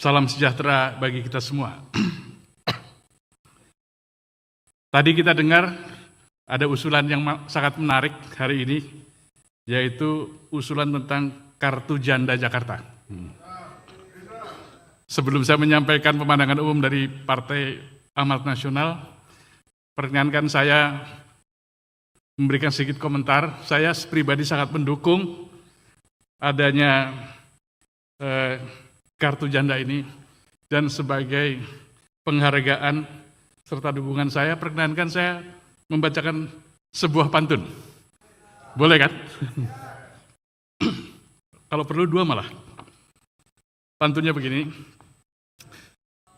Salam sejahtera bagi kita semua. Tadi kita dengar ada usulan yang sangat menarik hari ini, yaitu usulan tentang Kartu Janda Jakarta. Sebelum saya menyampaikan pemandangan umum dari Partai Amanat Nasional, perkenankan saya memberikan sedikit komentar. Saya pribadi sangat mendukung adanya Kartu Janda ini, dan sebagai penghargaan serta dukungan saya, perkenankan saya membacakan sebuah pantun. Boleh kan? Kalau perlu dua malah. Pantunnya begini: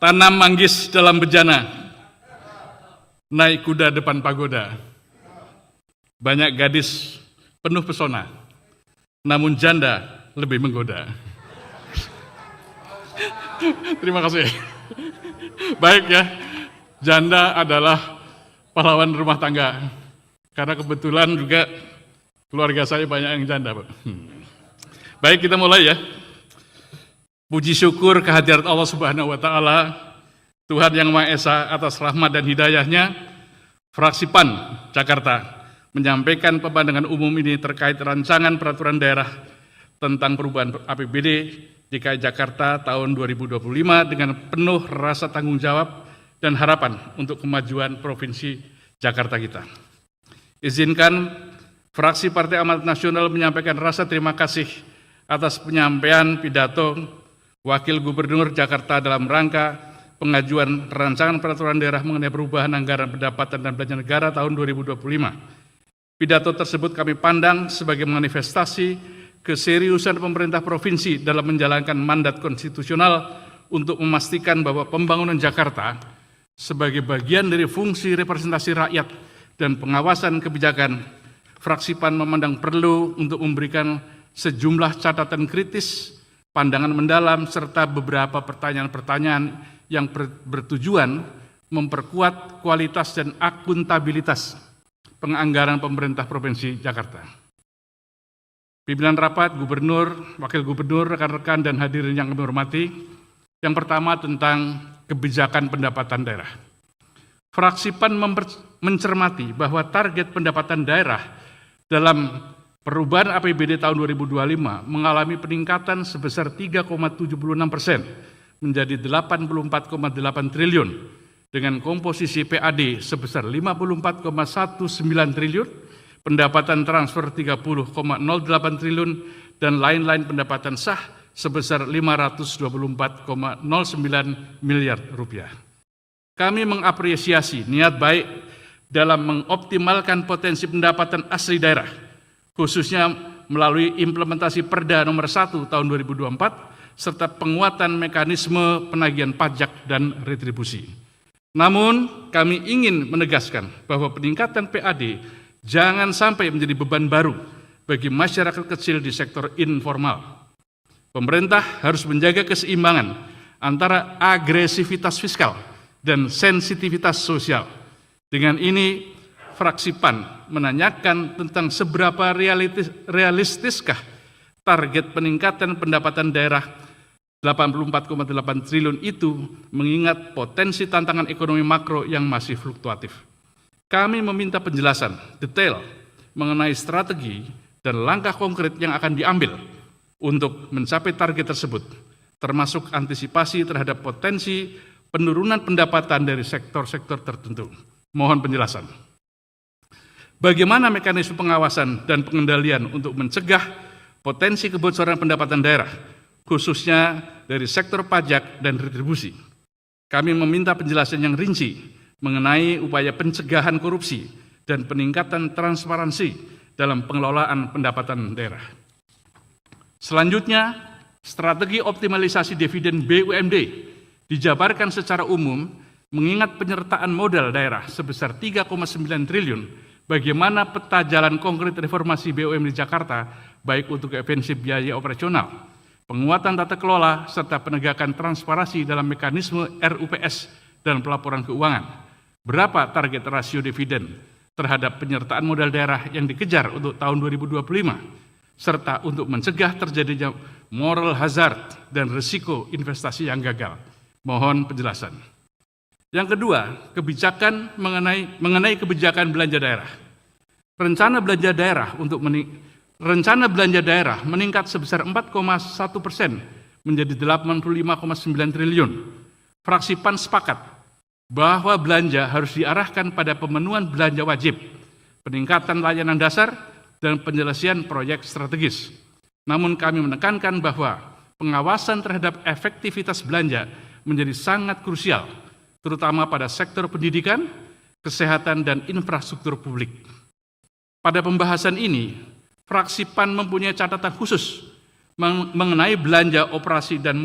tanam manggis dalam bejana, naik kuda depan pagoda, banyak gadis penuh pesona, namun janda lebih menggoda. Terima kasih. Baik ya, janda adalah pahlawan rumah tangga. Karena kebetulan juga keluarga saya banyak yang janda. Baik, kita mulai ya. Puji syukur kehadirat Allah Subhanahu wa Ta'ala, Tuhan Yang Maha Esa, atas rahmat dan hidayahnya. Fraksi PAN Jakarta menyampaikan pemandangan umum ini terkait rancangan peraturan daerah tentang perubahan APBD DKI Jakarta tahun 2025 dengan penuh rasa tanggung jawab dan harapan untuk kemajuan Provinsi Jakarta kita. Izinkan fraksi Partai Amanat Nasional menyampaikan rasa terima kasih atas penyampaian pidato Wakil Gubernur Jakarta dalam rangka pengajuan rancangan peraturan daerah mengenai perubahan anggaran pendapatan dan belanja negara tahun 2025. Pidato tersebut kami pandang sebagai manifestasi keseriusan pemerintah provinsi dalam menjalankan mandat konstitusional untuk memastikan bahwa pembangunan Jakarta sebagai bagian dari fungsi representasi rakyat dan pengawasan kebijakan. Fraksi PAN memandang perlu untuk memberikan sejumlah catatan kritis, pandangan mendalam, serta beberapa pertanyaan-pertanyaan yang bertujuan memperkuat kualitas dan akuntabilitas penganggaran pemerintah Provinsi Jakarta. Pimpinan rapat, gubernur, wakil gubernur, rekan-rekan, dan hadirin yang kami hormati. Yang pertama tentang kebijakan pendapatan daerah. Fraksi PAN mencermati bahwa target pendapatan daerah dalam perubahan APBD tahun 2025 mengalami peningkatan sebesar 3,76% menjadi 84,8 triliun dengan komposisi PAD sebesar 54,19 triliun, pendapatan transfer 30,08 triliun, dan lain-lain pendapatan sah sebesar 524,09 miliar rupiah. Kami mengapresiasi niat baik dalam mengoptimalkan potensi pendapatan asli daerah, khususnya melalui implementasi Perda nomor 1 tahun 2024, serta penguatan mekanisme penagihan pajak dan retribusi. Namun, kami ingin menegaskan bahwa peningkatan PAD jangan sampai menjadi beban baru bagi masyarakat kecil di sektor informal. Pemerintah harus menjaga keseimbangan antara agresivitas fiskal dan sensitivitas sosial. Dengan ini, fraksi PAN menanyakan tentang seberapa realistiskah target peningkatan pendapatan daerah 84,8 triliun itu, mengingat potensi tantangan ekonomi makro yang masih fluktuatif. Kami meminta penjelasan detail mengenai strategi dan langkah konkret yang akan diambil untuk mencapai target tersebut, termasuk antisipasi terhadap potensi penurunan pendapatan dari sektor-sektor tertentu. Mohon penjelasan. Bagaimana mekanisme pengawasan dan pengendalian untuk mencegah potensi kebocoran pendapatan daerah, khususnya dari sektor pajak dan retribusi? Kami meminta penjelasan yang rinci mengenai upaya pencegahan korupsi dan peningkatan transparansi dalam pengelolaan pendapatan daerah. Selanjutnya, strategi optimalisasi dividen BUMD dijabarkan secara umum mengingat penyertaan modal daerah sebesar 3,9 triliun, bagaimana peta jalan konkret reformasi BUMD Jakarta, baik untuk efisiensi biaya operasional, penguatan tata kelola, serta penegakan transparansi dalam mekanisme RUPS dan pelaporan keuangan. Berapa target rasio dividen terhadap penyertaan modal daerah yang dikejar untuk tahun 2025? serta untuk mencegah terjadinya moral hazard dan risiko investasi yang gagal. Mohon penjelasan. Yang kedua, kebijakan mengenai kebijakan belanja daerah. Rencana belanja daerah meningkat sebesar 4,1% menjadi 85,9 triliun. Fraksi PAN sepakat bahwa belanja harus diarahkan pada pemenuhan belanja wajib, peningkatan layanan dasar, dan penyelesaian proyek strategis. Namun kami menekankan bahwa pengawasan terhadap efektivitas belanja menjadi sangat krusial, terutama pada sektor pendidikan, kesehatan, dan infrastruktur publik. Pada pembahasan ini, fraksi PAN mempunyai catatan khusus mengenai belanja operasi dan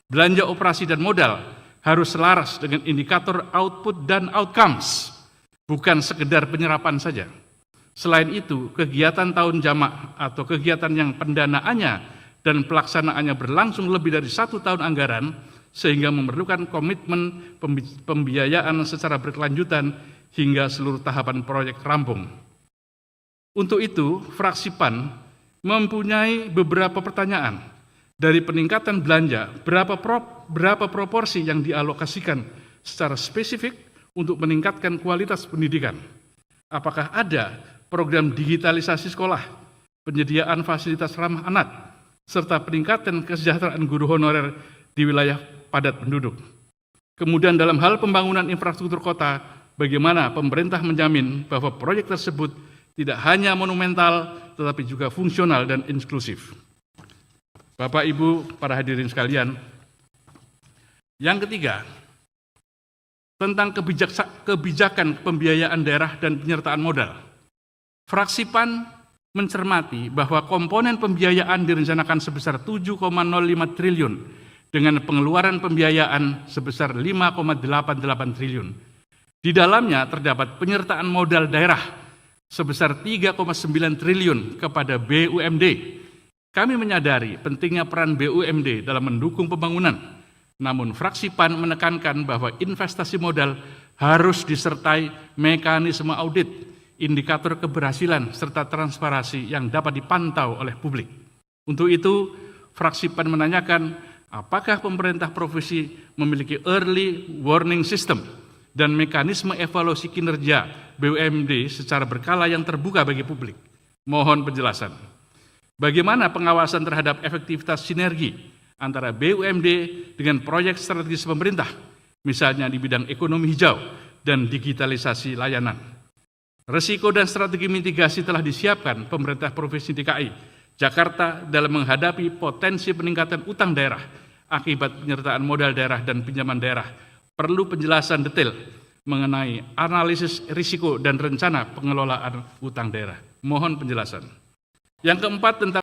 belanja operasi dan modal harus selaras dengan indikator output dan outcomes, bukan sekedar penyerapan saja. Selain itu, kegiatan tahun jamak atau kegiatan yang pendanaannya dan pelaksanaannya berlangsung lebih dari 1 tahun anggaran, sehingga memerlukan komitmen pembiayaan secara berkelanjutan hingga seluruh tahapan proyek rampung. Untuk itu, fraksi PAN mempunyai beberapa pertanyaan. Dari peningkatan belanja, berapa proporsi yang dialokasikan secara spesifik untuk meningkatkan kualitas pendidikan? Apakah ada program digitalisasi sekolah, penyediaan fasilitas ramah anak, serta peningkatan kesejahteraan guru honorer di wilayah padat penduduk? Kemudian dalam hal pembangunan infrastruktur kota, bagaimana pemerintah menjamin bahwa proyek tersebut tidak hanya monumental, tetapi juga fungsional dan inklusif? Bapak, Ibu, para hadirin sekalian, yang ketiga, tentang kebijakan pembiayaan daerah dan penyertaan modal. Fraksi PAN mencermati bahwa komponen pembiayaan direncanakan sebesar 7,05 triliun dengan pengeluaran pembiayaan sebesar 5,88 triliun. Di dalamnya terdapat penyertaan modal daerah sebesar 3,9 triliun kepada BUMD. Kami menyadari pentingnya peran BUMD dalam mendukung pembangunan. Namun fraksi PAN menekankan bahwa investasi modal harus disertai mekanisme audit, indikator keberhasilan, serta transparansi yang dapat dipantau oleh publik. Untuk itu, fraksi PAN menanyakan apakah pemerintah provinsi memiliki early warning system dan mekanisme evaluasi kinerja BUMD secara berkala yang terbuka bagi publik. Mohon penjelasan. Bagaimana pengawasan terhadap efektivitas sinergi antara BUMD dengan proyek strategis pemerintah, misalnya di bidang ekonomi hijau dan digitalisasi layanan? Risiko dan strategi mitigasi telah disiapkan pemerintah Provinsi DKI Jakarta dalam menghadapi potensi peningkatan utang daerah akibat penyertaan modal daerah dan pinjaman daerah. Perlu penjelasan detail mengenai analisis risiko dan rencana pengelolaan utang daerah. Mohon penjelasan. Yang keempat, tentang